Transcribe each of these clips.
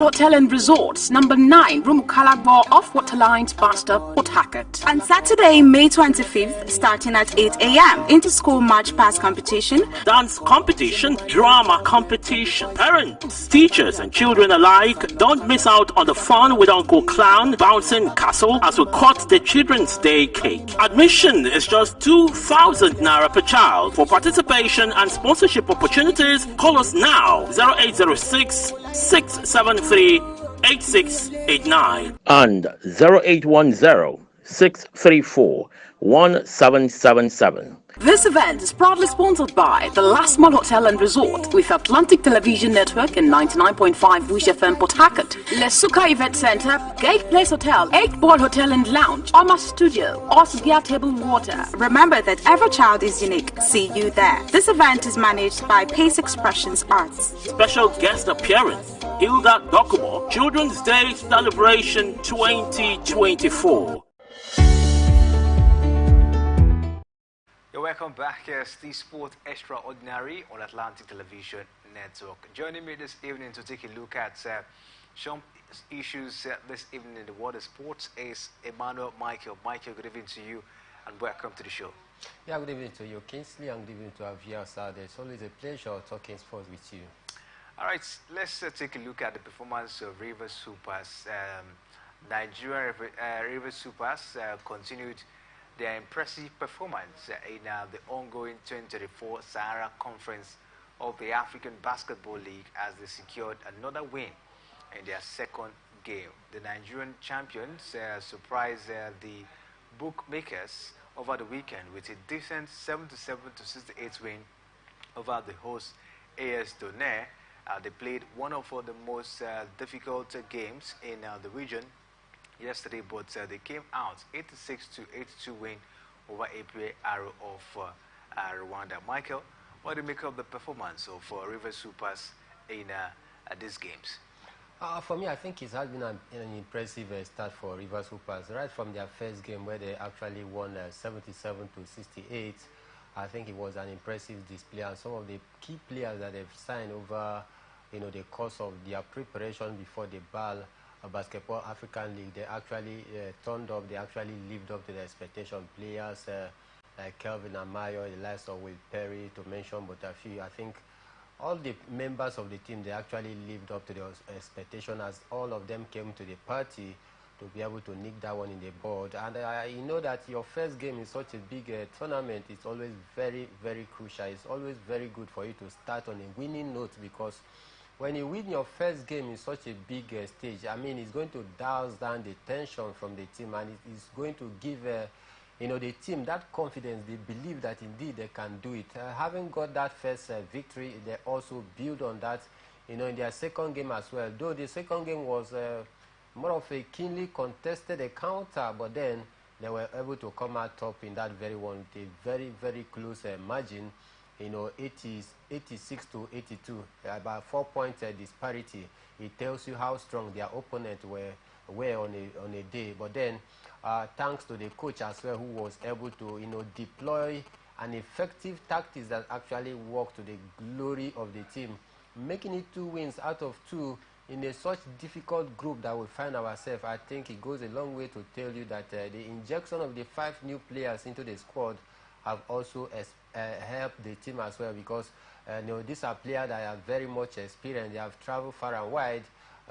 Hotel and Resorts, number 9, Rumukalagbo off Waterlines, Basta, Port Hackett. On Saturday, May 25th, starting at 8 a.m., inter-school march past competition, dance competition, drama competition. Parents, teachers, and children alike, don't miss out on the fun with Uncle Clown bouncing castle as we cut the Children's Day cake. Admission is just 2,000 naira per child. For participation and sponsorship opportunities, call us now 0806 673 8689 and 0810 634 1777. This event is proudly sponsored by the Last Mall Hotel and Resort with Atlantic Television Network and 99.5 Wish FM Port Hackett, Lesuka Event Center, Gate Place Hotel, 8 Ball Hotel and Lounge, Oma Studio, Osgia Table Water. Remember that every child is unique. See you there. This event is managed by Pace Expressions Arts. Special guest appearance, Hilda Dokumo, Children's Day Celebration 2024. You're welcome back as the Sport Extraordinary on Atlantic Television Network. Joining me this evening to take a look at some issues this evening in the world of sports is Emmanuel Michael. Michael, good evening to you and welcome to the show. Yeah, good evening to you, Kingsley, and good evening to our viewers out there. It's always a pleasure talking sports with you. All right, let's take a look at the performance of River Supers. Nigeria River Supers continued their impressive performance in the ongoing 2024 Sahara Conference of the African Basketball League as they secured another win in their second game. The Nigerian champions surprised the bookmakers over the weekend with a decent 77-68 win over the host AS Donaire. They played one of the most difficult games in the region yesterday, but they came out 86-82 win over APA Arrow of Rwanda. Michael, what do you make of the performance of River Supers in these games? For me, I think it has been an impressive start for River Supers. Right from their first game where they actually won 77-68, I think it was an impressive display, and some of the key players that they've signed over the course of their preparation before the BAL Basketball African League, they actually turned up, they actually lived up to the expectation. Players like Kelvin Amayo, the likes of Will Perry, to mention but a few. I think all the members of the team, they actually lived up to the expectation as all of them came to the party to be able to nick that one in the board. And you know that your first game in such a big tournament is always very, very crucial. It's always very good for you to start on a winning note, because when you win your first game in such a big stage, I mean, it's going to douse down the tension from the team, and it is going to give the team that confidence. They believe that indeed they can do it. Having got that first victory, they also build on that, in their second game as well. Though the second game was more of a keenly contested encounter, but then they were able to come out top in that very one with a very, very close margin. 86-82, about 4-point disparity. It tells you how strong their opponent were on a day. But then, thanks to the coach as well, who was able to deploy an effective tactics that actually worked to the glory of the team, making it 2 wins out of 2 in such difficult group that we find ourselves. I think it goes a long way to tell you that the injection of the 5 new players into the squad have also helped the team as well, because these are players that are very much experienced. They have traveled far and wide.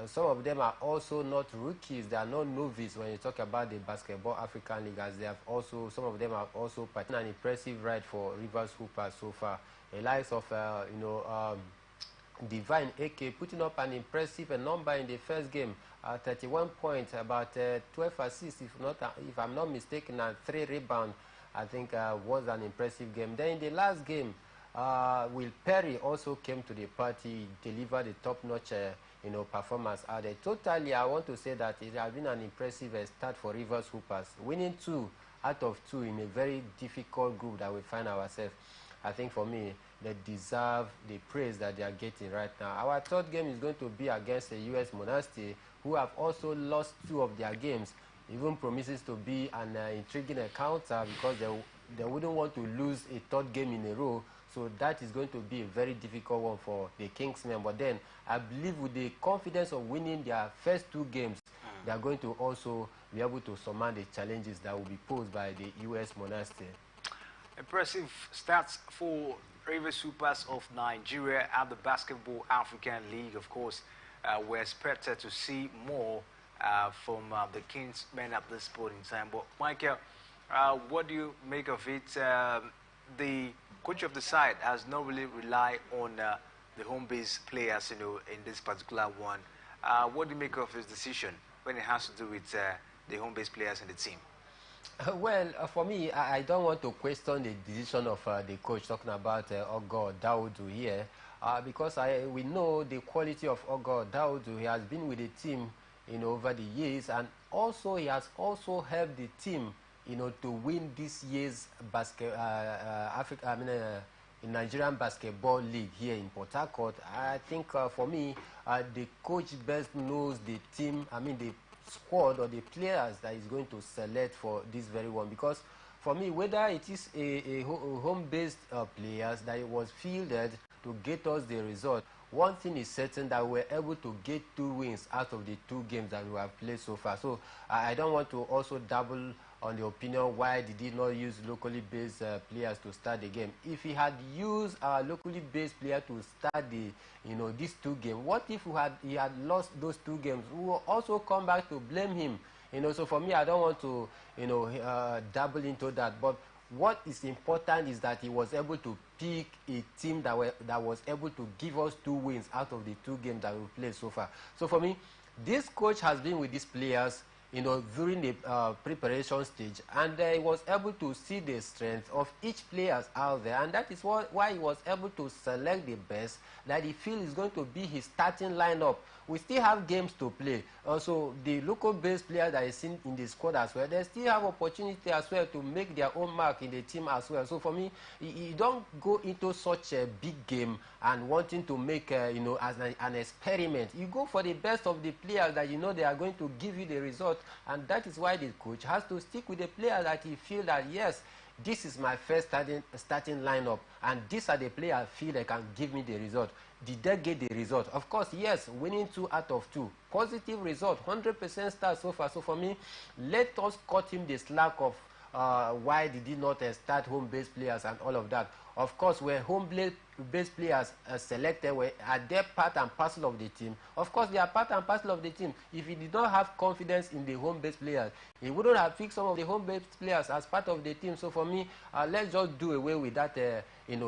Some of them are also not rookies. They are not novice when you talk about the Basketball African League, as they have also, some of them have also participated in an impressive ride for Rivers Hoopers so far. The likes of Divine AK putting up an impressive number in the first game, 31 points, about 12 assists, if I'm not mistaken, and 3 rebounds. I think was an impressive game. Then in the last game, Will Perry also came to the party, delivered a top-notch performance. Totally, I want to say that it has been an impressive start for Rivers Hoopers, winning 2 out of 2 in a very difficult group that we find ourselves. I think for me, they deserve the praise that they are getting right now. Our third game is going to be against the US Monastir, who have also lost 2 of their games. Even promises to be an intriguing encounter, because they wouldn't want to lose a third game in a row. So that is going to be a very difficult one for the Kingsmen. But then I believe with the confidence of winning their first 2 games, they are going to also be able to surmount the challenges that will be posed by the U.S. Monarchs. Impressive stats for River Supers of Nigeria at the Basketball African League. Of course, we're expected to see more from the Kingsmen at this point in time. But Michael, what do you make of it? The coach of the side has not really relied on the home-based players, in this particular one. What do you make of his decision when it has to do with the home-based players in the team? Well, for me, I don't want to question the decision of the coach, talking about Ogo Daudu here, because we know the quality of Ogo Daudu. He has been with the team, over the years, and also he has also helped the team, to win this year's Nigerian Basketball League here in Port Harcourt. I think for me, the coach best knows the team, the squad or the players that is going to select for this very one, because for me, whether it is a home-based players that it was fielded to get us the result, one thing is certain, that we're able to get 2 wins out of the 2 games that we have played so far. So I don't want to also double on the opinion why did he not use locally based players to start the game. If he had used locally based player to start the these 2 games, what if he had lost those 2 games? We will also come back to blame him. So for me, I don't want to double into that. But what is important is that he was able to pick a team that was able to give us 2 wins out of the 2 games that we played so far. So for me, this coach has been with these players during the preparation stage, and he was able to see the strength of each player out there, and that is why he was able to select the best that he feels is going to be his starting lineup. We still have games to play. Also, the local based players that is in the squad as well, they still have opportunity as well to make their own mark in the team as well. So for me, you don't go into such a big game and wanting to make as an experiment. You go for the best of the players that they are going to give you the result, and that is why the coach has to stick with the player that he feels that, yes, this is my first starting lineup, and these are the players I feel they can give me the result. Did they get the result? Of course, yes, winning 2 out of 2. Positive result, 100% start so far. So for me, let us cut him the slack of why did he not start home-based players and all of that. Of course, when home-based players selected, are they part and parcel of the team? Of course, they are part and parcel of the team. If he did not have confidence in the home-based players, he wouldn't have picked some of the home-based players as part of the team. So for me, let's just do away with that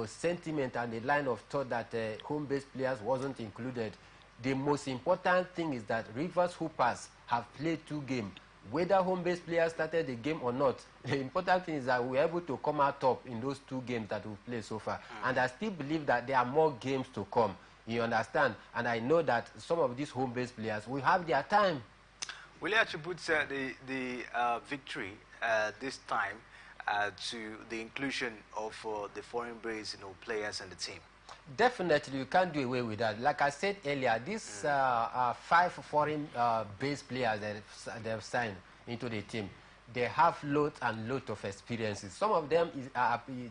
sentiment and the line of thought that home-based players wasn't included. The most important thing is that Rivers Hoopers have played 2 games. Whether home-based players started the game or not, the important thing is that we were able to come out top in those 2 games that we've played so far. And I still believe that there are more games to come. You understand? And I know that some of these home-based players will have their time. Will you attribute the victory this time to the inclusion of the foreign-based players in the team? Definitely, you can't do away with that. Like I said earlier, these 5 foreign-based players that they've signed into the team, they have loads and loads of experiences. Some of them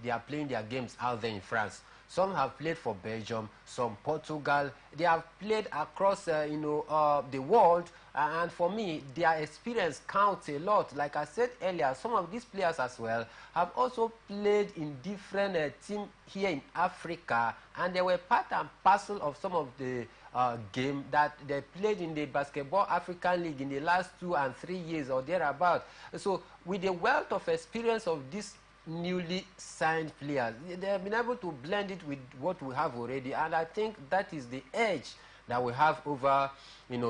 they are playing their games out there in France. Some have played for Belgium, some Portugal. They have played across the world, and for me, their experience counts a lot. Like I said earlier, some of these players as well have also played in different teams here in Africa, and they were part and parcel of some of the game that they played in the Basketball African League in the last 2 and 3 years or thereabout. So with the wealth of experience of this newly signed players, they have been able to blend it with what we have already, and I think that is the edge that we have over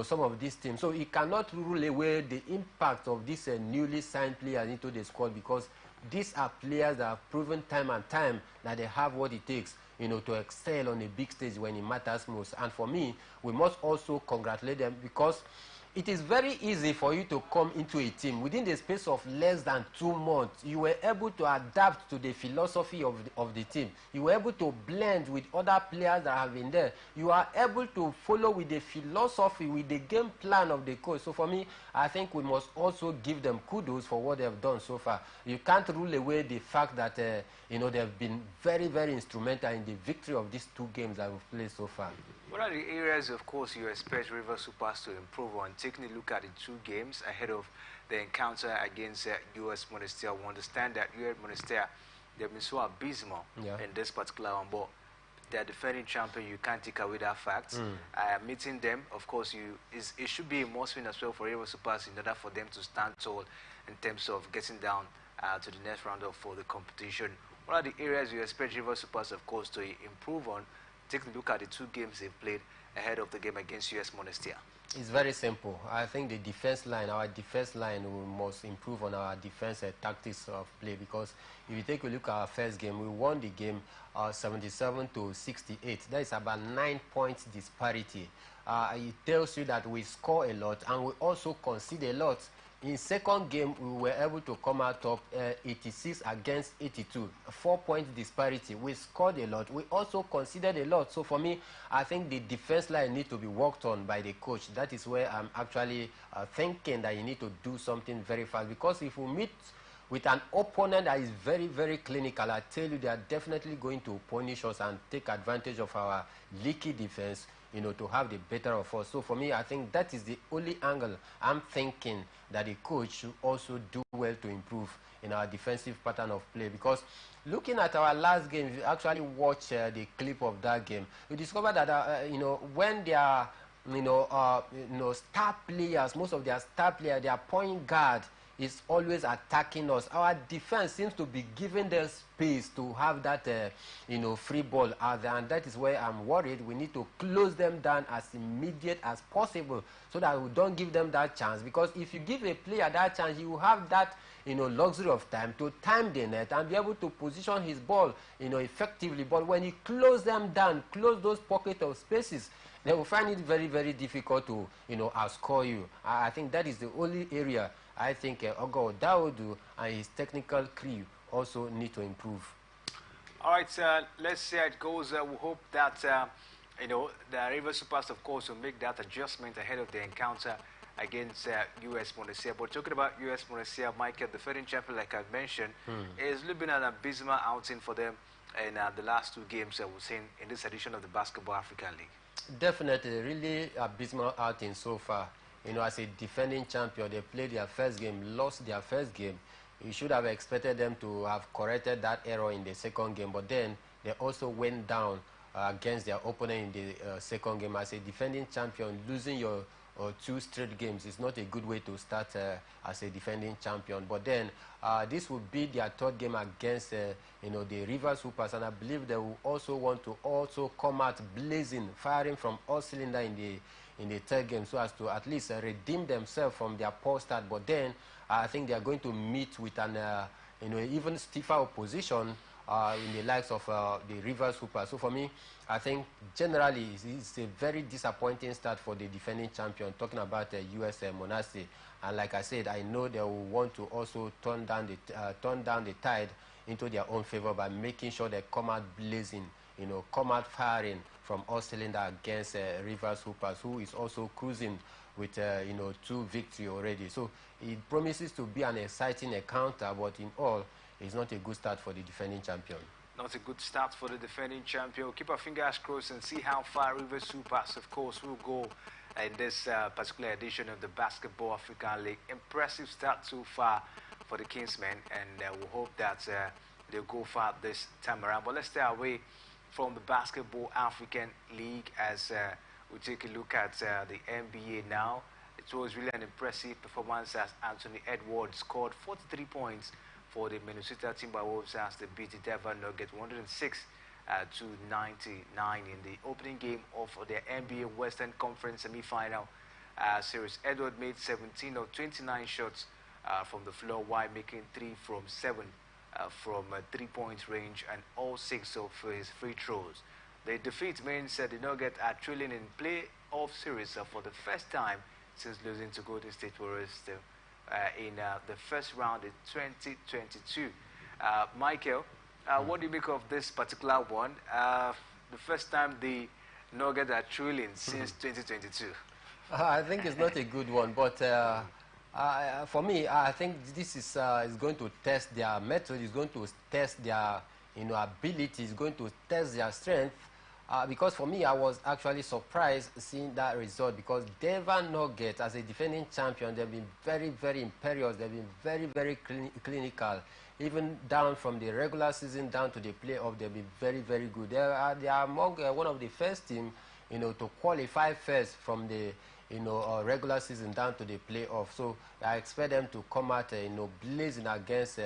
some of these teams. So you cannot rule away the impact of these newly signed players into the squad, because these are players that have proven time and time that they have what it takes to excel on a big stage when it matters most. And for me, we must also congratulate them, because it is very easy for you to come into a team. Within the space of less than 2 months, you were able to adapt to the philosophy of the team. You were able to blend with other players that have been there. You are able to follow with the philosophy, with the game plan of the coach. So for me, I think we must also give them kudos for what they have done so far. You can't rule away the fact that they have been very, very instrumental in the victory of these 2 games that we've played so far. What are the areas, of course, you expect River Supers to improve on? Taking a look at the 2 games ahead of the encounter against US Monastir, we understand that US Monastir, they've been so abysmal in this particular one, but they're defending champion. You can't take away that fact. Meeting them, of course, it should be a must-win as well for River Supers in order for them to stand tall in terms of getting down to the next round for the competition. What are the areas you expect River Supers, of course, to improve on? Take a look at the 2 games they've played ahead of the game against US Monastir. It's very simple. I think the defense line, our defense line, we must improve on our defense tactics of play, because if you take a look at our first game, we won the game 77 to 68. That is about 9 points disparity. It tells you that we score a lot and we also concede a lot. In second game, we were able to come out of 86 against 82, 4 points disparity. We scored a lot. We also conceded a lot. So for me, I think the defense line needs to be worked on by the coach. That is where I'm actually thinking that you need to do something very fast. Because if we meet with an opponent that is very, very clinical, I tell you, they are definitely going to punish us and take advantage of our leaky defense, to have the better of us. So for me, I think that is the only angle I'm thinking that the coach should also do well to improve in our defensive pattern of play. Because looking at our last game, if you actually watch the clip of that game, you discover that when they are star players, most of their star players, their point guard is always attacking us. Our defense seems to be giving them space to have that free ball out there, and that is where I'm worried. We need to close them down as immediate as possible so that we don't give them that chance. Because if you give a player that chance, you have that luxury of time to time the net and be able to position his ball effectively. But when you close them down, close those pockets of spaces, they will find it very, very difficult to outscore you. I think that is the only area I think Ogo Daodu and his technical crew also need to improve. All right, let's see how it goes. We hope that the River Supers, of course, will make that adjustment ahead of the encounter against US Monastir. But talking about US Monastir, Michael, the defending champion, like I mentioned, it's been an abysmal outing for them in the last 2 games we've seen in this edition of the Basketball African League. Definitely, really abysmal outing so far. As a defending champion, they played their first game, lost their first game. You should have expected them to have corrected that error in the second game, but then they also went down against their opponent in the second game. As a defending champion, losing your 2 straight games is not a good way to start as a defending champion. But then this will be their 3rd game against the Rivers Hoopers, and I believe they will also want to also come out blazing, firing from all cylinders in the 3rd game, so as to at least redeem themselves from their poor start. But then I think they are going to meet with an even stiffer opposition in the likes of the Rivers Hoopers. So for me, I think generally it's a very disappointing start for the defending champion, talking about US Monastir. And like I said, I know they will want to also turn down the tide into their own favor by making sure they come out blazing, come out firing from all cylinders against Rivers Hoopers, who is also cruising with 2 victories already. So it promises to be an exciting encounter, but in all, it's not a good start for the defending champion. Not a good start for the defending champion. Keep our fingers crossed and see how far River Supers, of course, will go in this particular edition of the Basketball African League. Impressive start so far for the Kingsmen, and we hope that they'll go far this time around. But let's stay away from the Basketball African League as we take a look at the NBA now. It was really an impressive performance as Anthony Edwards scored 43 points for the Minnesota Timberwolves as they beat the Denver Nuggets 106 to 99 in the opening game of the NBA Western Conference semi-final series. Edwards made 17 of 29 shots from the floor, while making 3 from 7 from 3-point range and all 6 of his free throws. The defeat means the Nuggets are trailing in playoff series for the first time since losing to Golden State Warriors in the first round in 2022. Michael, what do you make of this particular one? The first time the Nuggets are trailing since 2022. I think it's not a good one, but for me, I think this is going to test their method. It's going to test their ability. It's going to test their strength. Because for me, I was actually surprised seeing that result, because Denver Nuggets, as a defending champion, they've been very, very imperious. They've been very, very clinical. Even down from the regular season down to the playoff, they've been very, very good. They are among one of the first teams, to qualify first from the regular season down to the playoff. So I expect them to come out, blazing against,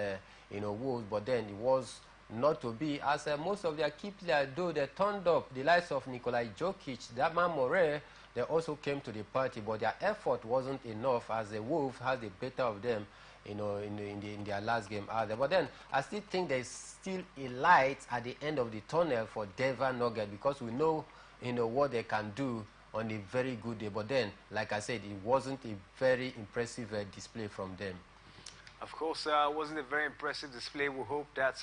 Wolves. But then it was not to be, as most of their key players, though they turned up, the likes of Nikolai Jokic, that man Moret, they also came to the party, but their effort wasn't enough, as the Wolves had the better of them, in their last game out there. But then I still think there's still a light at the end of the tunnel for Denver Nuggets, because we know, what they can do on a very good day. But then, like I said, it wasn't a very impressive display from them. Of course, it wasn't a very impressive display. We hope that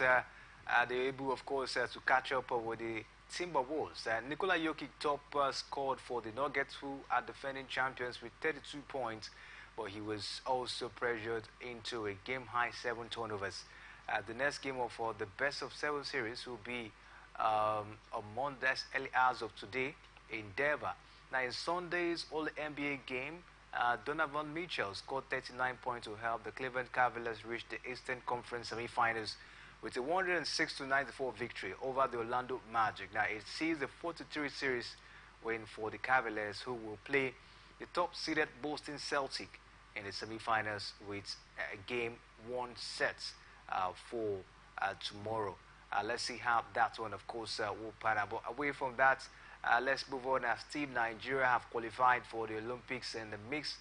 they're able, of course, to catch up with the Timberwolves. Nikola Jokic top scored for the Nuggets, who are defending champions, with 32 points, but he was also pressured into a game-high 7 turnovers. The next game of the best-of-7 series will be on Monday's early hours of today in Denver. Now, in Sunday's All-NBA game, Donovan Mitchell scored 39 points to help the Cleveland Cavaliers reach the Eastern Conference semifinals with a 106-94 victory over the Orlando Magic. Now, it sees a 4-3 series win for the Cavaliers, who will play the top-seeded Boston Celtics in the semifinals with a game 1 set for tomorrow. Let's see how that one, of course, will pan out. But away from that, let's move on as Team Nigeria have qualified for the Olympics in the mixed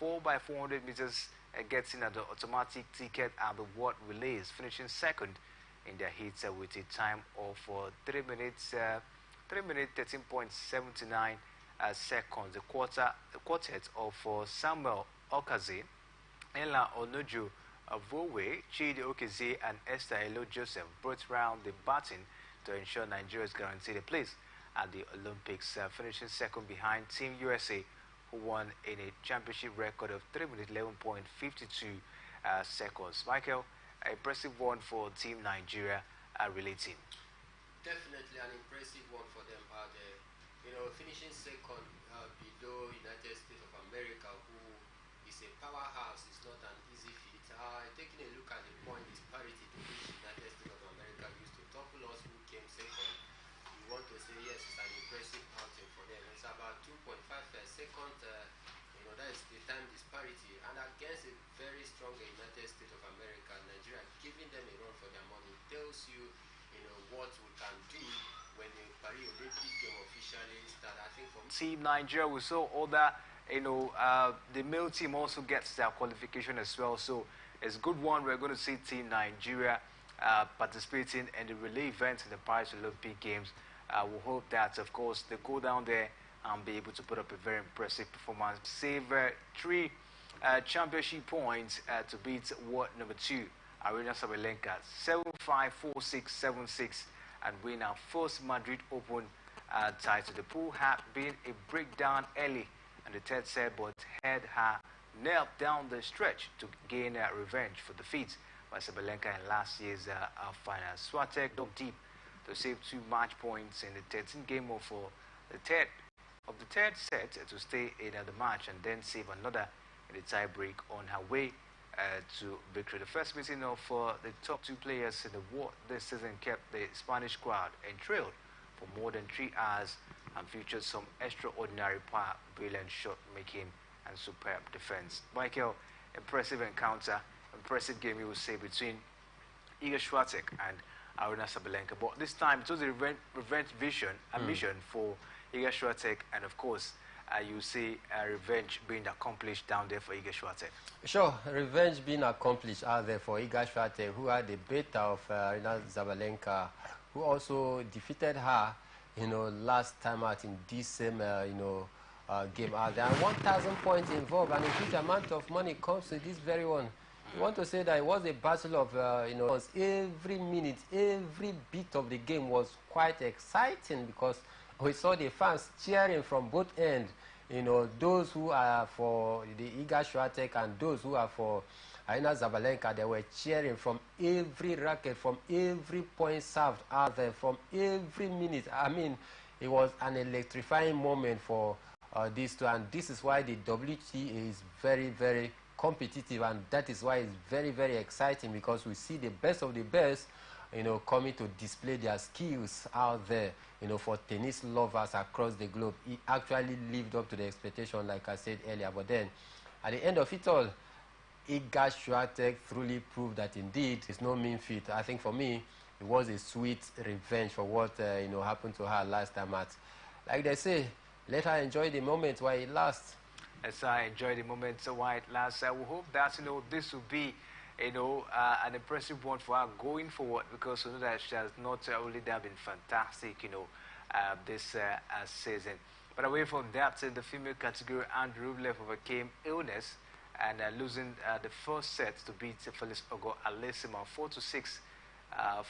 4x400 meters, getting the automatic ticket at the World Relays, finishing second in their heats with a time of 3 minutes 13.79 seconds. The quartet of Samuel Okaze, Ella Onoju Vowe, Chidi Okeze, and Esther Elo Joseph brought round the baton to ensure Nigeria is guaranteed a place at the Olympics, finishing second behind Team USA, who won in a championship record of 3 minutes 11.52 seconds. Michael, an impressive one for Team Nigeria relating. Definitely an impressive one for them. Finishing second below United States of America, who is a powerhouse, is not an easy feat. Taking a look at the point disparity to which United States of America used to topple us, who came second, you want to say yes, it's an impressive outing for them. It's about 2.5 seconds. That is the time disparity, and against a very strong United States of America, Nigeria giving them a run for their money tells you, what we can do when the Paris Olympic game officially starts. I think for Team Nigeria, we saw other, the male team also gets their qualification as well. So it's a good one. We're going to see Team Nigeria participating in the relay event in the Paris Olympic Games. We hope that, of course, they go down there and be able to put up a very impressive performance. Save 3 championship points to beat world number 2, Arena Sabalenka, 7-5, 4-6, 7-6, and win our first Madrid Open title. The pool had been a breakdown early in the third set, but had her nailed down the stretch to gain revenge for defeat by Sabalenka in last year's final. Swiatek dug deep to save 2 match points in the 13th game of the third set to stay in the match, and then save another in the tie break on her way to victory. The first meeting of the top 2 players in the world this season kept the Spanish crowd enthralled for more than 3 hours and featured some extraordinary power, brilliant shot making, and superb defense. Michael, impressive encounter, impressive game, you would say, between Iga Swiatek and Arena Sabalenka. But this time it was a revenge mission for Iga Swiatek, and of course you see revenge being accomplished down there for Iga Swiatek. Sure, revenge being accomplished out there for Iga Swiatek, who had the beta of Arena Sabalenka, who also defeated her, last time out in this same, game out there. And 1,000 points involved, and a huge amount of money comes to this very one. You want to say that it was a battle of, every minute, every bit of the game was quite exciting because we saw the fans cheering from both ends. Those who are for the Iga Swiatek and those who are for Aina Zabalenka, they were cheering from every racket, from every point served out there, from every minute. I mean, it was an electrifying moment for these two, and this is why the WTA is very, very competitive, and that is why it's very, very exciting because we see the best of the best, coming to display their skills out there, for tennis lovers across the globe. It actually lived up to the expectation, like I said earlier, but then at the end of it all, Iga Swiatek truly proved that indeed it's no mean feat. I think for me, it was a sweet revenge for what happened to her last time at. Like they say, let her enjoy the moment while it lasts. As I enjoy the moment while it lasts, I will hope that this will be an impressive one for her going forward, because we know that she has not only been fantastic this season. But away from that, in the female category, Andrew Rublev overcame illness and losing the first set to beat Felix Auger-Aliassime 4-6,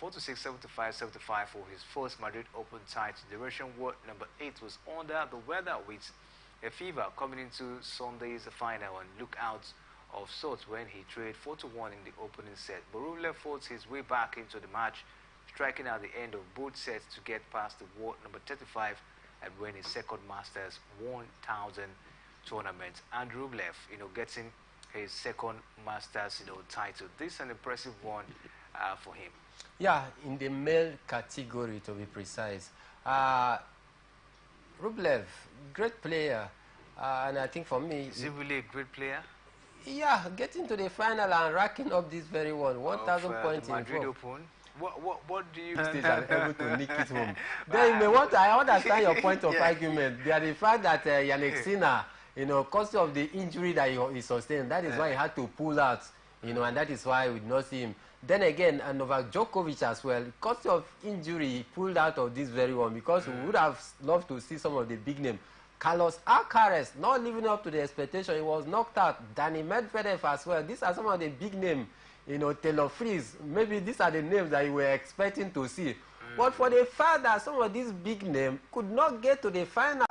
4-6, 7-5 for his first Madrid Open title. The Russian world number 8 was under the weather with a fever coming into Sunday's final, and look out of sorts when he trailed 4-1 in the opening set. But Rublev fought his way back into the match, striking at the end of both sets to get past the world number 35 and win his second Masters 1000 tournament. And Rublev, getting his second Masters, title. This is an impressive one for him. Yeah, in the male category, to be precise. Rublev, great player, and I think for me... Is he really a great player? Yeah, getting to the final and racking up this very one, 1,000 points in Madrid Open. What do you... Still are able to nick it home. Then you may want to, I understand your point of argument. There the fact that Jannik Sinner, because of the injury that he sustained, that is why he had to pull out, and that is why we did not see him. Then again, Novak Djokovic as well, because of injury, he pulled out of this very one, because we would have loved to see some of the big names. Carlos Alcaraz, not living up to the expectation, he was knocked out. Danny Medvedev as well. These are some of the big names. Taylor Fritz, maybe these are the names that you were expecting to see. But for the fact that some of these big names could not get to the final,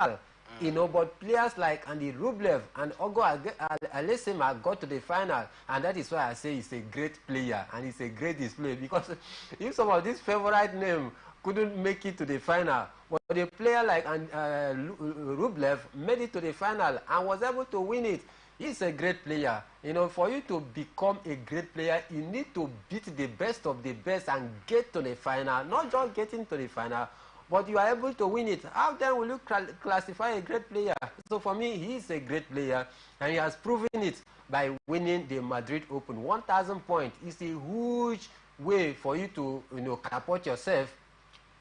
but players like Andy Rublev and Auger-Aliassime got to the final, and that is why I say he's a great player and it's a great display, because if some of these favorite names couldn't make it to the final, but a player like Rublev made it to the final and was able to win it. He's a great player. For you to become a great player, you need to beat the best of the best and get to the final. Not just getting to the final, but you are able to win it. How then will you classify a great player? So for me, he is a great player, and he has proven it by winning the Madrid Open. 1,000 points is a huge way for you to catapult yourself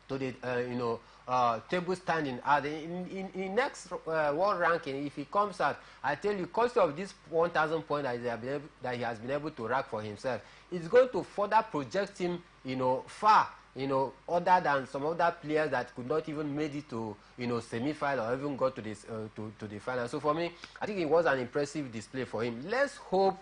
to the table standing. In next world ranking, if he comes out, I tell you, cost of this 1,000 points that he has been able to rack for himself, it's going to further project him, far, other than some other players that could not even made it to, semi-final or even got to this to the final. So for me, I think it was an impressive display for him. Let's hope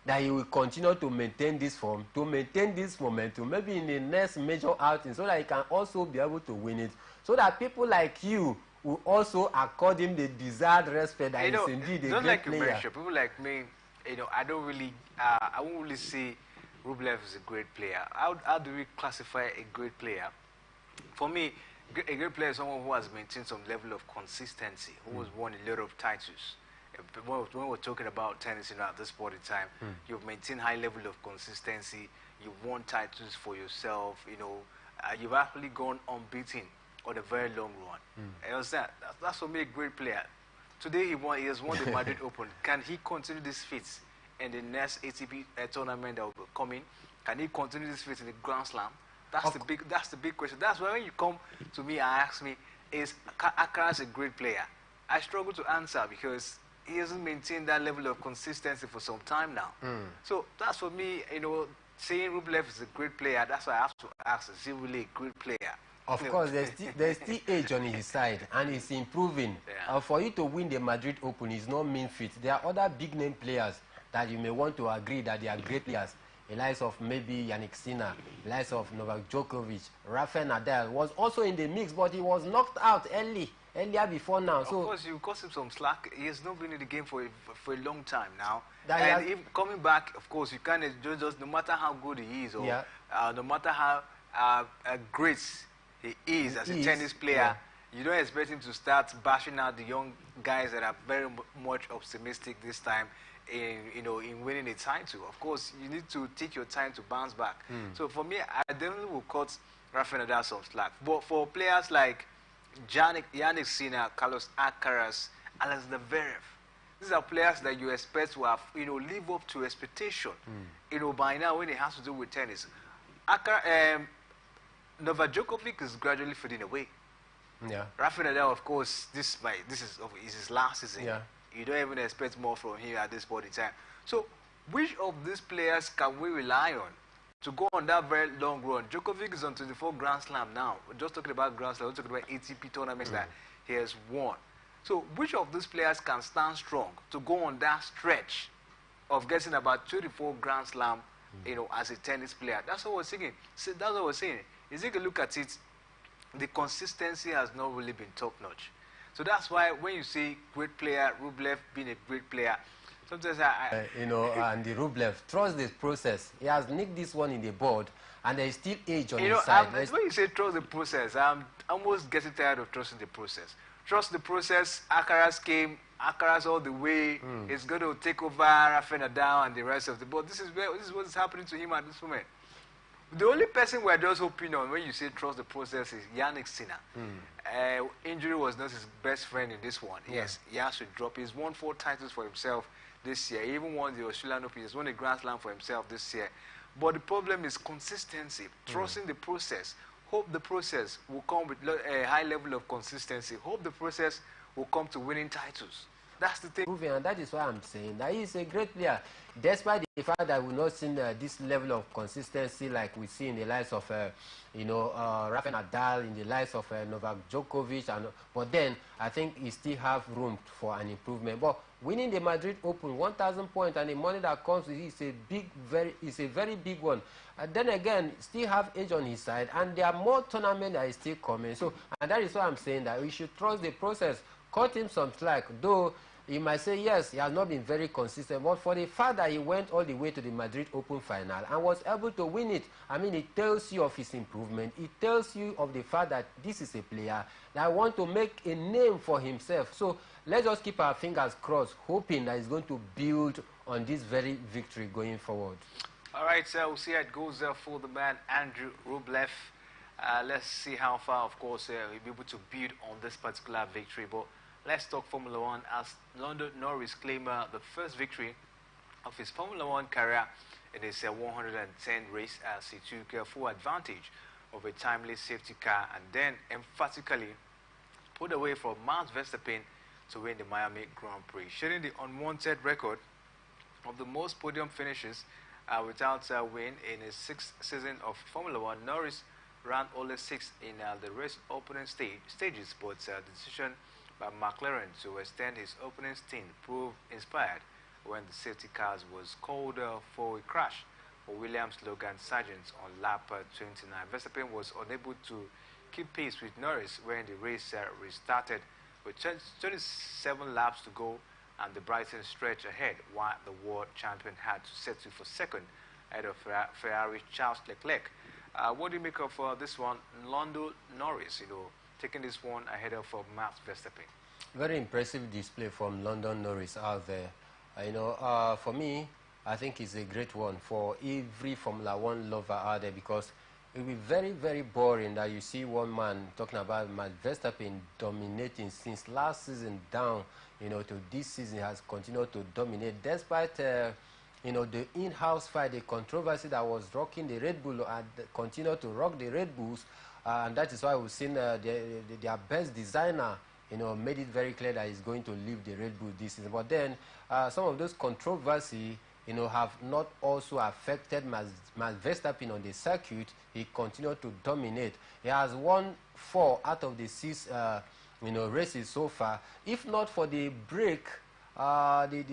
that he will continue to maintain this form, to maintain this momentum, maybe in the next major outing, so that he can also be able to win it, so that people like you will also accord him the desired respect that he's indeed a great player. People like me, I don't really, I won't really say Rublev is a great player. How do we classify a great player? For me, a great player is someone who has maintained some level of consistency, who has won a lot of titles. When we're talking about tennis, at this point in time, you've maintained high level of consistency. You've won titles for yourself. You've actually gone unbeaten on a very long run. You understand? That's for me a great player. Today he has won the Madrid Open. Can he continue this feat in the next ATP tournament that will be coming? Can he continue this feat in the Grand Slam? That's the big question. That's why when you come to me and ask me, is Alcaraz a great player? I struggle to answer, because he hasn't maintained that level of consistency for some time now. So that's for me, saying Rublev is a great player, that's why I have to ask, is he really a great player? Of course, there's still age on his side, and he's improving. Yeah. For you to win the Madrid Open is not mean feat. There are other big name players that you may want to agree that they are great players. The likes of maybe Yannick Sinner, the likes of Novak Djokovic, Rafael Nadal was also in the mix, but he was knocked out earlier before now. Of course, you cost him some slack. He has not been in the game for a long time now. That and if coming back, of course, you can't just no matter how good he is, or no matter how great he is as a tennis player, you don't expect him to start bashing out the young guys that are very much optimistic this time in winning a title. Of course, you need to take your time to bounce back. So for me, I definitely will cut Rafael Nadal some slack. But for players like Yannick Sinner, Carlos Alcaraz, Alexander Zverev, these are players that you expect to have, live up to expectation, by now when it has to do with tennis. Novak Djokovic is gradually fading away. Yeah. Rafael Nadal, of course, this is his last season. Yeah. You don't even expect more from him at this point in time. So, which of these players can we rely on to go on that very long run? Djokovic is on 24 Grand Slam now. We're just talking about Grand Slam. We're talking about ATP tournaments that he has won. So, which of these players can stand strong to go on that stretch of getting about 24 Grand Slam, as a tennis player? That's what we're saying. So that's what we're saying. You take a look at it, the consistency has not really been top-notch. So that's why when you see great player, Rublev being a great player, sometimes and the Rublev, trust this process. He has nicked this one in the board, and there is still age on his side. When you say trust the process, I'm almost getting tired of trusting the process. Trust the process. Alcaraz came. Alcaraz all the way. He's going to take over Rafael Nadal and the rest of the board. This is what is happening to him at this moment. The only person we're just hoping on when you say trust the process is Yannick Sinner. Injury was not his best friend in this one. Yes, he has to drop. He's won 4 titles for himself this year. He even won the Australian Open. He's won a Grand Slam for himself this year. But the problem is consistency, trusting the process. Hope the process will come with a high level of consistency. Hope the process will come to winning titles. That's the thing. And that is why I'm saying that he's a great player. Despite the fact that we've not seen this level of consistency like we see in the likes of, Rafael Nadal, in the likes of Novak Djokovic. But then I think he still have room for an improvement. But winning the Madrid Open, 1,000 points, and the money that comes with it is a very big one. And then again, still have age on his side, and there are more tournaments that is still coming. So, and that is why I'm saying that we should trust the process. Cut him some slack, though you might say, yes, he has not been very consistent, but for the fact that he went all the way to the Madrid Open final and was able to win it, I mean, it tells you of his improvement. It tells you of the fact that this is a player that wants to make a name for himself. So let's just keep our fingers crossed, hoping that he's going to build on this very victory going forward. All right, so we'll see how it goes for the man, Andrew Rublev. Let's see how far, of course, he'll be able to build on this particular victory. But let's talk Formula One as Lando Norris claimed the first victory of his Formula One career in his 110 race as he took full advantage of a timely safety car and then emphatically pulled away from Max Verstappen to win the Miami Grand Prix, sharing the unwanted record of the most podium finishes without a win in his 6th season of Formula One. Norris ran only 6th in the race opening stages, but the decision by McLaren to extend his opening stint proved inspired when the safety cars was called for a crash for Williams Logan Sargent on lap 29. Verstappen was unable to keep pace with Norris when the race restarted with 27 laps to go and the Brighton stretch ahead, while the world champion had to settle for second ahead of Ferrari Charles Leclerc. What do you make of this one, Lando Norris, taking this one ahead of Max Verstappen? Very impressive display from London Norris out there. For me, I think it's a great one for every Formula One lover out there, because it will be very, very boring that you see one man talking about Max Verstappen dominating since last season down, to this season has continued to dominate despite the in-house fight, the controversy that was rocking the Red Bull and continued to rock the Red Bulls. And that is why we've seen their best designer, made it very clear that he's going to leave the Red Bull this season. But then some of those controversy, have not also affected Max Verstappen on the circuit. He continued to dominate. He has won 4 out of the 6 races so far. If not for the break, the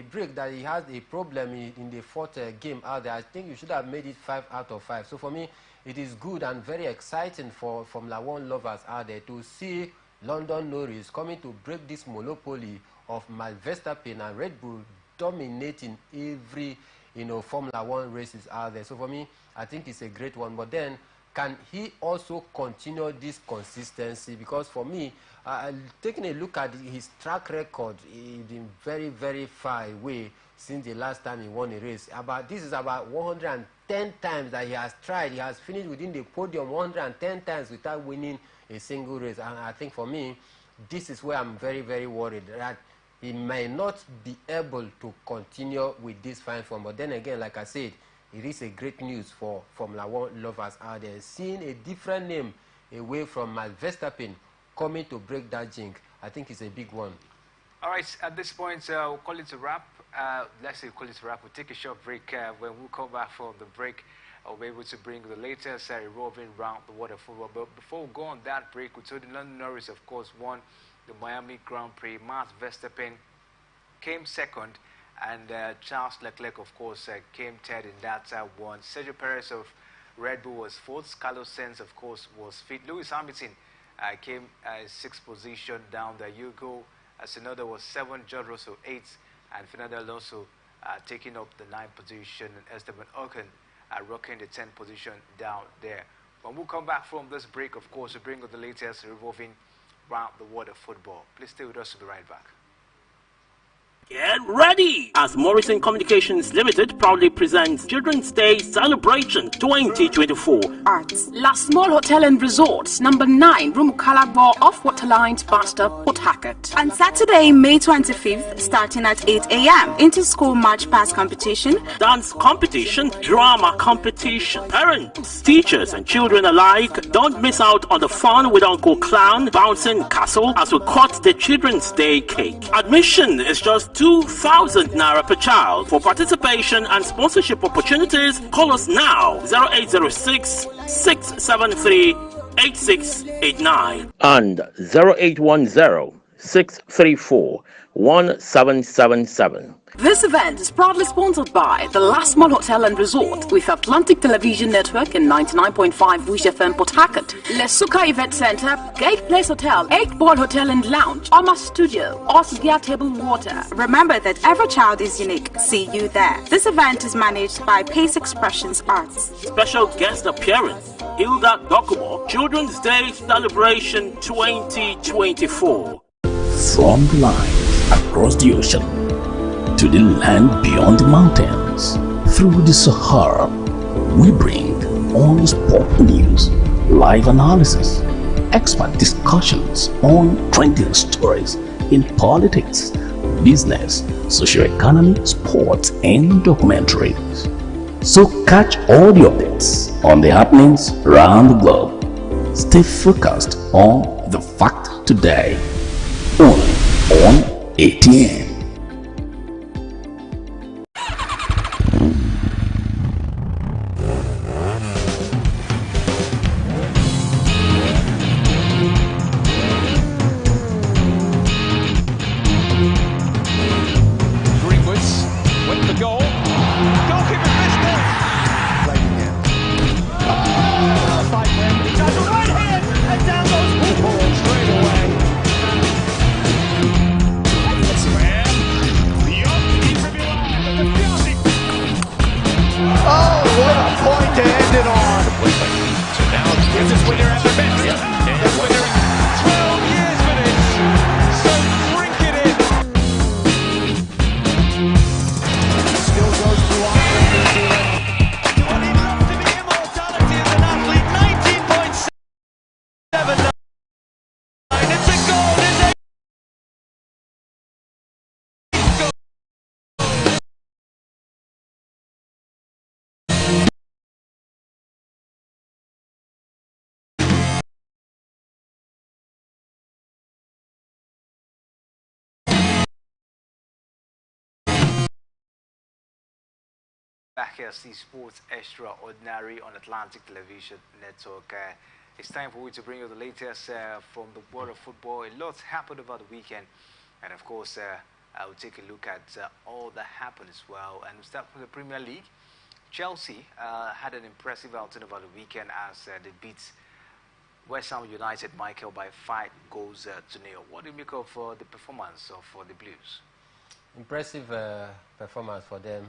break that he has a problem in the 4th game out there, I think you should have made it 5 out of 5. So for me, it is good and very exciting for Formula 1 lovers out there to see London Norris coming to break this monopoly of Max Verstappen and Red Bull dominating every Formula 1 races out there. So for me, I think it's a great one. But then, can he also continue this consistency? Because for me, taking a look at his track record, he's been very, very far away since the last time he won a race. This is about 110 times that he has tried. He has finished within the podium 110 times without winning a single race. And I think for me, this is where I'm very, very worried that he may not be able to continue with this fine form. But then again, like I said, it is a great news for Formula 1 lovers out there. Seeing a different name away from Max Verstappen coming to break that jinx, I think it's a big one. All right, at this point, we'll call it a wrap. Let's say we'll call it a wrap. We'll take a short break. When we come back from the break, I'll be able to bring the latest revolving round the world of football. But before we go on that break, we told you London Norris, of course, won the Miami Grand Prix. Max Verstappen came second, and Charles Leclerc, of course, came third in that one. Sergio Perez of Red Bull was fourth. Carlos Sainz, of course, was fifth. Lewis Hamilton came 6th position down there. Hugo Tsunoda was 7th. George Russell 8th, and Fernando Alonso taking up the 9th position, and Esteban Ocon rocking the 10th position down there. When we come back from this break, of course, we bring you the latest revolving round the world of football. Please stay with us. We'll be right back. Get ready! As Morrison Communications Limited proudly presents Children's Day Celebration 2024. Arts. La Small Hotel and Resorts, number 9, Room Calabo off Waterlines, Basta, Port Hackett. On Saturday, May 25th, starting at 8 a.m., inter-school march past competition, Dance competition, drama competition. Parents, teachers and children alike, don't miss out on the fun with Uncle Clown, Bouncing Castle as we cut the Children's Day cake. Admission is just 2,000 Naira per child. For participation and sponsorship opportunities, call us now 0806 673 8689 and 0810 634 1777. This event is proudly sponsored by the Last Mall Hotel and Resort with Atlantic Television Network and 99.5 Wish FM Port Hackett, Lesuka Event Center, Gate Place Hotel, 8 Ball Hotel and Lounge, Oma Studio, Osgia Table Water. Remember that every child is unique. See you there. This event is managed by Pace Expressions Arts. Special guest appearance, Hilda Dokumo, Children's Day Celebration 2024. From the line across the ocean to the land beyond the mountains, through the Sahara, we bring on sport news, live analysis, expert discussions on trending stories in politics, business, socio-economy, sports, and documentaries. So catch all the updates on the happenings around the globe. Stay focused on the fact today, only on ATN. Back here, see Sports Extraordinary on Atlantic Television Network. It's time for you to bring you the latest from the world of football. A lot happened over the weekend, and of course, I will take a look at all that happened as well. And we'll start from the Premier League. Chelsea had an impressive outing over the weekend as they beat West Ham United, Michael, by 5 goals to nil. What do you make of the performance of the Blues? Impressive performance for them.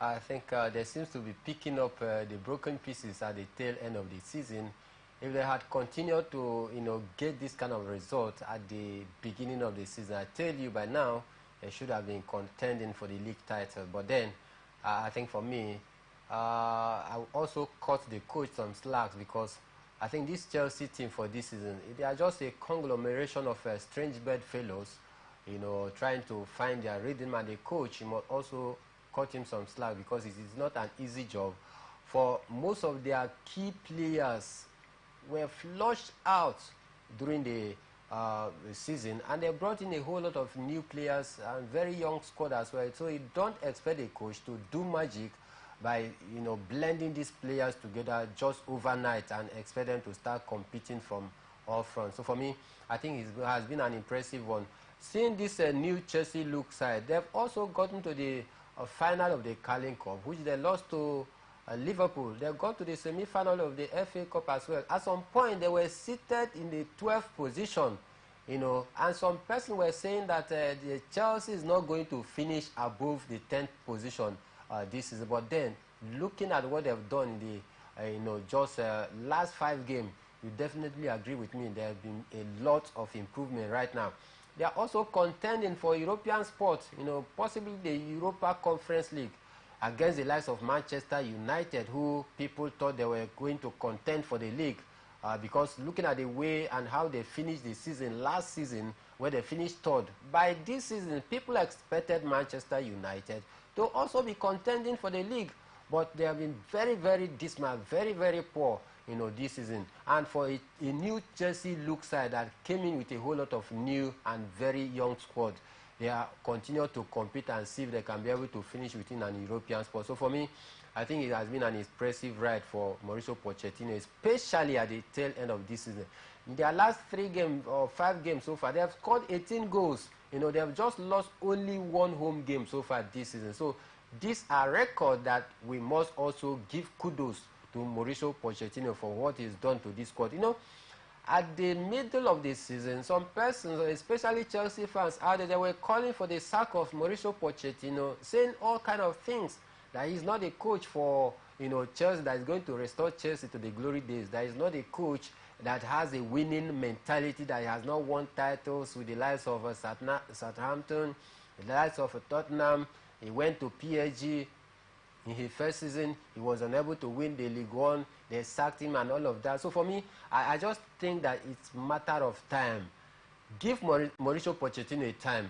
I think they seems to be picking up the broken pieces at the tail end of the season. If they had continued to, get this kind of result at the beginning of the season, I tell you by now they should have been contending for the league title. But then, I think for me, I also cut the coach some slacks because I think this Chelsea team for this season, they are just a conglomeration of strange bedfellows, trying to find their rhythm, and the coach must also cut him some slack because it is not an easy job. For most of their key players were flushed out during the season, and they brought in a whole lot of new players and very young squad as well. So you don't expect a coach to do magic by blending these players together just overnight and expect them to start competing from all fronts. So for me, I think it has been an impressive one. Seeing this new Chelsea look side, they've also gotten to the final of the Carling Cup, which they lost to Liverpool. They got to the semi-final of the FA Cup as well. At some point, they were seated in the 12th position, and some person were saying that the Chelsea is not going to finish above the 10th position this season. But then, looking at what they've done in the just last 5 games, you definitely agree with me. There have been a lot of improvement right now. They are also contending for European sports, possibly the Europa Conference League against the likes of Manchester United, who people thought they were going to contend for the league because looking at the way and how they finished the season last season, where they finished third. By this season, people expected Manchester United to also be contending for the league, but they have been very, very dismal, very, very poor this season. And for a new Chelsea look side that came in with a whole lot of new and very young squad, they are continue to compete and see if they can be able to finish within an European spot. So for me, I think it has been an impressive ride for Mauricio Pochettino, especially at the tail end of this season. In their last 3 games or 5 games so far, they have scored 18 goals. They have just lost only 1 home game so far this season. So these are records that we must also give kudos to Mauricio Pochettino for what he's done to this squad. At the middle of the season, some persons, especially Chelsea fans out there, they were calling for the sack of Mauricio Pochettino, saying all kind of things, that he's not a coach for Chelsea that is going to restore Chelsea to the glory days. That is not a coach that has a winning mentality, that he has not won titles with the likes of Southampton, the likes of Tottenham. He went to PSG. In his first season, he was unable to win the League One. They sacked him and all of that. So for me, I just think that it's a matter of time. Give Mauricio Pochettino a time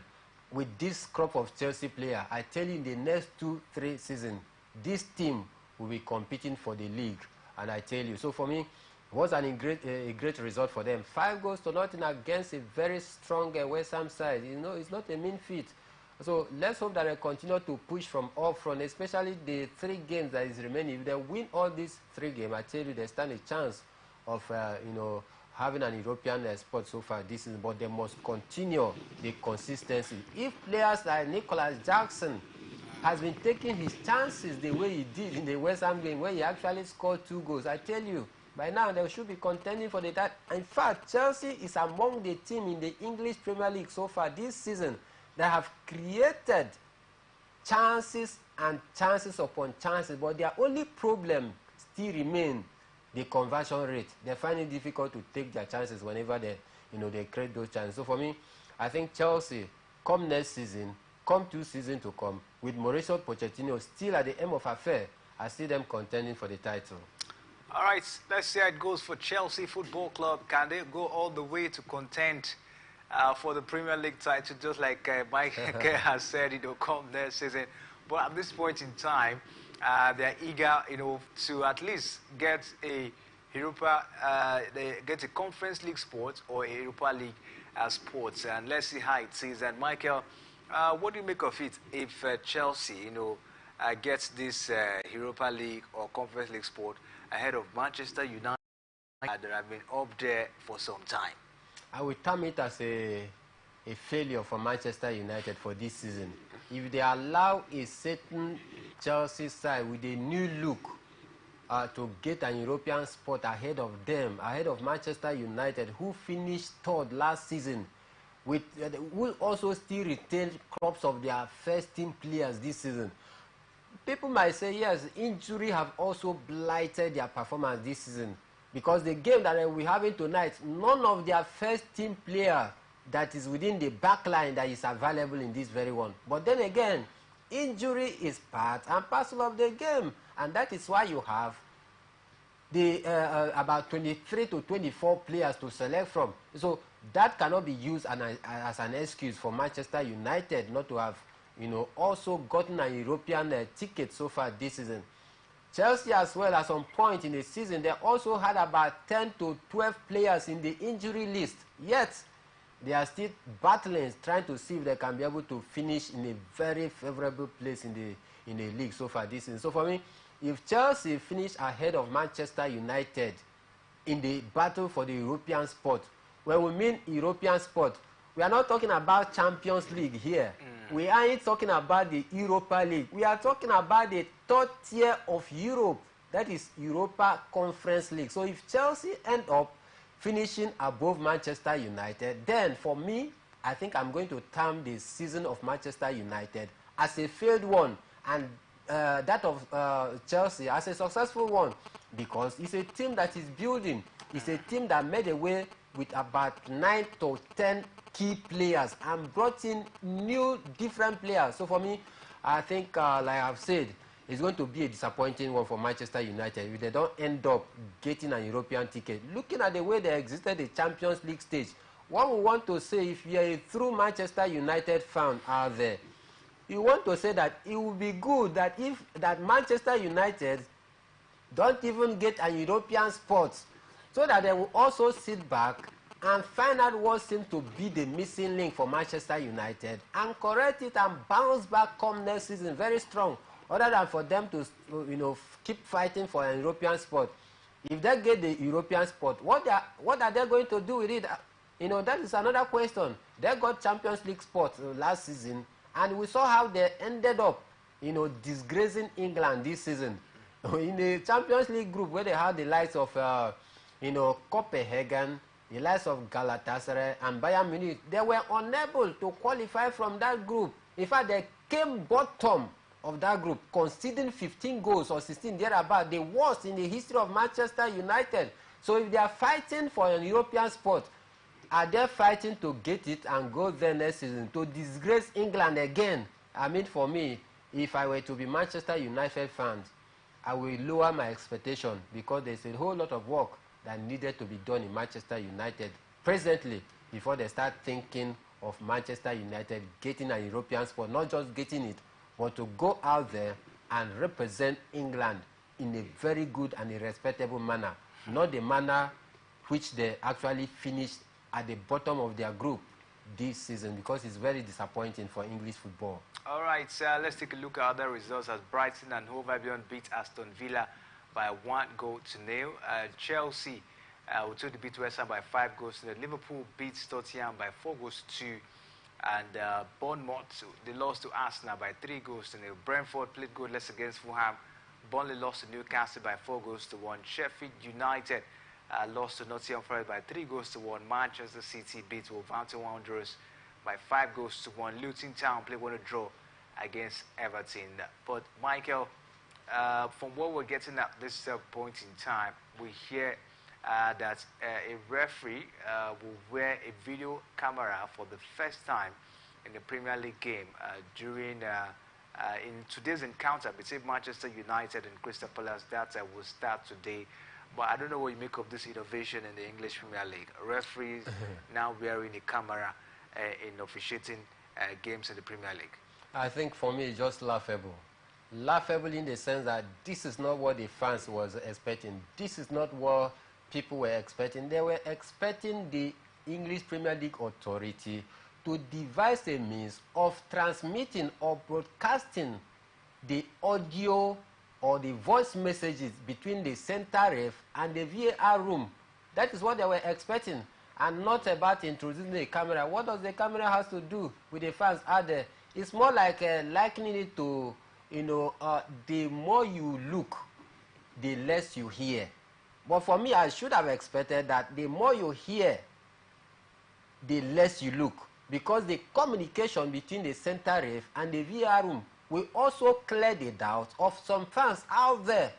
with this crop of Chelsea players. I tell you, in the next 2-3 seasons, this team will be competing for the league. And I tell you, so for me, it was a great result for them. 5 goals to nothing against a very strong West Ham side. It's not a mean feat. So let's hope that they continue to push from up front, especially the 3 games that is remaining. If they win all these 3 games, I tell you, they stand a chance of, having an European spot so far this season. But they must continue the consistency. If players like Nicholas Jackson has been taking his chances the way he did in the West Ham game, where he actually scored 2 goals, I tell you, by now they should be contending for the title. In fact, Chelsea is among the team in the English Premier League so far this season that have created chances and chances upon chances, but their only problem still remains the conversion rate. They find it difficult to take their chances whenever they create those chances. So for me, I think Chelsea, come next season, come 2 seasons to come, with Mauricio Pochettino still at the end of affair, I see them contending for the title. All right, let's see how it goes for Chelsea Football Club. Can they go all the way to contend for the Premier League title, just like Mike has said, come next season? But at this point in time, they're eager, to at least get a Europa, get a Conference League sport or a Europa League sports. And let's see how it is. And Michael, what do you make of it if Chelsea, gets this Europa League or Conference League spot ahead of Manchester United that have been up there for some time? I will term it as a failure for Manchester United for this season. If they allow a certain Chelsea side with a new look to get an European spot ahead of them, ahead of Manchester United, who finished third last season, with will also still retain crops of their first team players this season. People might say, yes, injury have also blighted their performance this season, because the game that we're having tonight, none of their first team player that is within the back line that is available in this very one. But then again, injury is part and parcel of the game, and that is why you have the about 23 to 24 players to select from. So that cannot be used as an excuse for Manchester United not to have, also gotten a European ticket so far this season. Chelsea as well, at some point in the season, they also had about 10 to 12 players in the injury list. Yet, they are still battling, trying to see if they can be able to finish in a very favorable place in the league so far this season. So for me, if Chelsea finish ahead of Manchester United in the battle for the European spot, when we mean European spot, we are not talking about Champions League here. We aren't talking about the Europa League. We are talking about the third tier of Europe. That is Europa Conference League. So if Chelsea end up finishing above Manchester United, then for me, I think I'm going to term the season of Manchester United as a failed one, and that of Chelsea as a successful one, because it's a team that is building. It's a team that made a way with about 9 to 10 key players and brought in new different players. So for me, I think, like I've said, it's going to be a disappointing one for Manchester United if they don't end up getting an European ticket. Looking at the way they exited the Champions League stage, what we want to say, if you're a true Manchester United fan out there, you want to say that it would be good that if Manchester United don't even get an European spot, so that they will also sit back and find out what seems to be the missing link for Manchester United and correct it and bounce back come next season very strong, other than for them to keep fighting for an European spot. If they get the European spot, what are they going to do with it? That is another question. They got Champions League spot last season, and we saw how they ended up disgracing England this season. In the Champions League group, where they had the likes of Copenhagen, the likes of Galatasaray and Bayern Munich, they were unable to qualify from that group. In fact, they came bottom of that group, conceding 15 goals or 16 thereabout, the worst in the history of Manchester United. So if they are fighting for an European spot, are they fighting to get it and go there next season to disgrace England again? I mean, for me, if I were to be Manchester United fans, I will lower my expectation, because there's a whole lot of work that needed to be done in Manchester United presently before they start thinking of Manchester United getting an European spot, not just getting it, but to go out there and represent England in a very good and a respectable manner, not the manner which they actually finished at the bottom of their group this season, because it's very disappointing for English football. All right, let's take a look at other results as Brighton and Hove Albion beat Aston Villa by 1-0. Chelsea will take the beat West Ham by 5-0. Liverpool beat Tottenham by 4-2. And Bournemouth, they lost to Arsenal by 3-0. Brentford played goalless against Fulham. Burnley lost to Newcastle by 4-1. Sheffield United lost to Nottingham Forest by 3-1. Manchester City beat Wolverhampton Wanderers by 5-1. Luton Town played 1-1 draw against Everton. But Michael, from what we're getting at this point in time, we hear that a referee will wear a video camera for the first time in the Premier League game during in today's encounter between Manchester United and Crystal Palace. That will start today. But I don't know what you make of this innovation in the English Premier League. Referees now wearing a camera in officiating games in the Premier League. I think for me it's just laughable. Laughable in the sense that this is not what the fans was expecting. This is not what people were expecting. They were expecting the English Premier League authority to devise a means of transmitting or broadcasting the audio or the voice messages between the center ref and the VAR room. That is what they were expecting, and not about introducing the camera. What does the camera have to do with the fans out there? It's more like likening it to, the more you look, the less you hear. But for me, I should have expected that the more you hear, the less you look, because the communication between the center ref and the VAR room will also clear the doubt of some fans out there.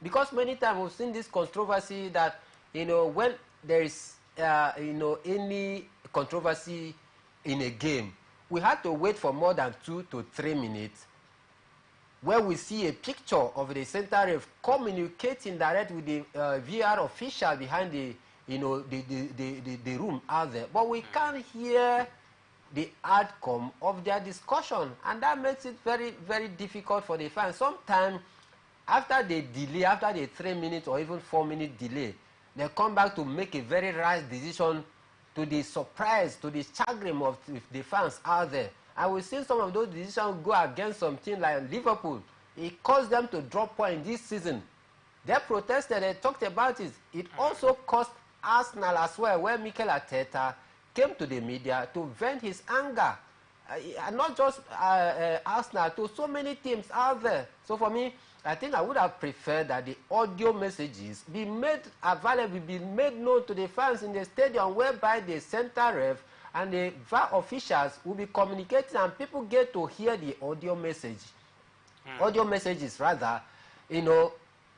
Because many times we've seen this controversy that, when there is, any controversy in a game, we had to wait for more than 2 to 3 minutes where we see a picture of the center ref communicating direct with the VAR official behind the room out there. But we can't hear the outcome of their discussion, and that makes it very, very difficult for the fans. Sometimes after the delay, after the 3 minutes or even 4 minute delay, they come back to make a very rash decision, to the surprise, to the chagrin of the fans out there. And we've seen some of those decisions go against some team like Liverpool. It caused them to drop points this season. They protested, they talked about it. It also cost Arsenal as well, where Mikel Arteta came to the media to vent his anger. And not just Arsenal, to so many teams out there. So for me, I think I would have preferred that the audio messages be made available, be made known to the fans in the stadium, whereby the center ref and the VAR officials will be communicating, and people get to hear the audio message. Audio messages, rather,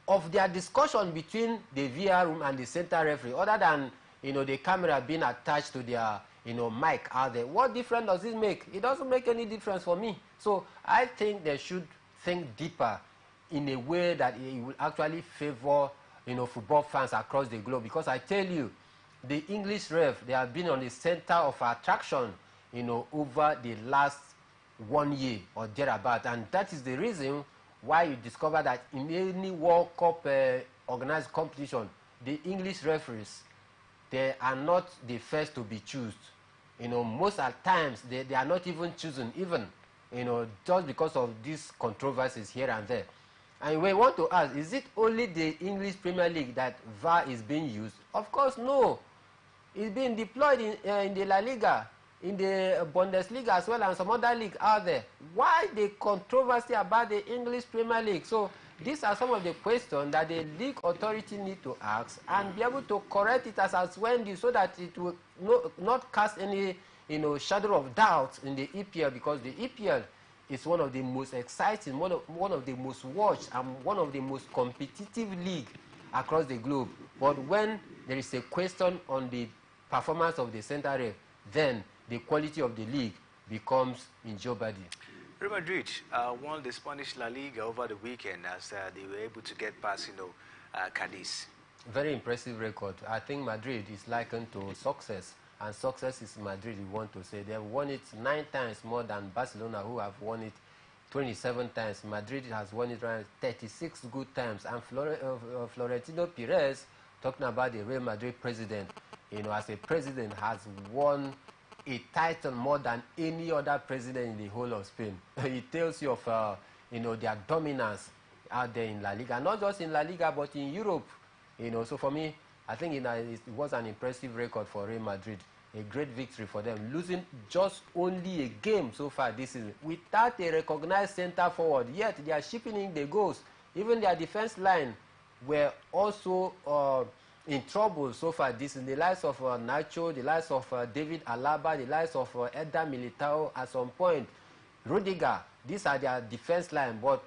of their discussion between the VAR room and the center referee, other than, the camera being attached to their, mic out there. What difference does it make? It doesn't make any difference for me. So I think they should think deeper in a way that it will actually favor, football fans across the globe. Because I tell you, the English ref, they have been on the center of attraction, over the last 1 year or thereabout. And that is the reason why you discover that in any World Cup organized competition, the English referees, they are not the first to be chosen. Most at times, they are not even chosen, just because of these controversies here and there. And we want to ask, is it only the English Premier League that VAR is being used? Of course, no. It's being deployed in the La Liga, in the Bundesliga as well, and some other league out there. Why the controversy about the English Premier League? So these are some of the questions that the league authority need to ask and be able to correct it as when due, so that it will not cast any shadow of doubt in the EPL, because the EPL is one of the most exciting, one of the most watched, and one of the most competitive league across the globe. But when there is a question on the performance of the center ref, then the quality of the league becomes in jeopardy. Real Madrid won the Spanish La Liga over the weekend as they were able to get past, Cadiz. Very impressive record. I think Madrid is likened to success, and success is Madrid, we want to say. They have won it 9 times more than Barcelona, who have won it 27 times. Madrid has won it around 36 good times. And Florentino Perez, talking about the Real Madrid president, as a president, has won a title more than any other president in the whole of Spain. It tells you of, their dominance out there in La Liga. Not just in La Liga, but in Europe. So for me, I think it was an impressive record for Real Madrid. A great victory for them, losing just only a game so far this season without a recognized center forward. Yet they are shipping in the goals. Even their defense line were also in trouble so far this season. The likes of Nacho, the likes of David Alaba, the likes of Eder Militao at some point, Rudiger. These are their defense line, but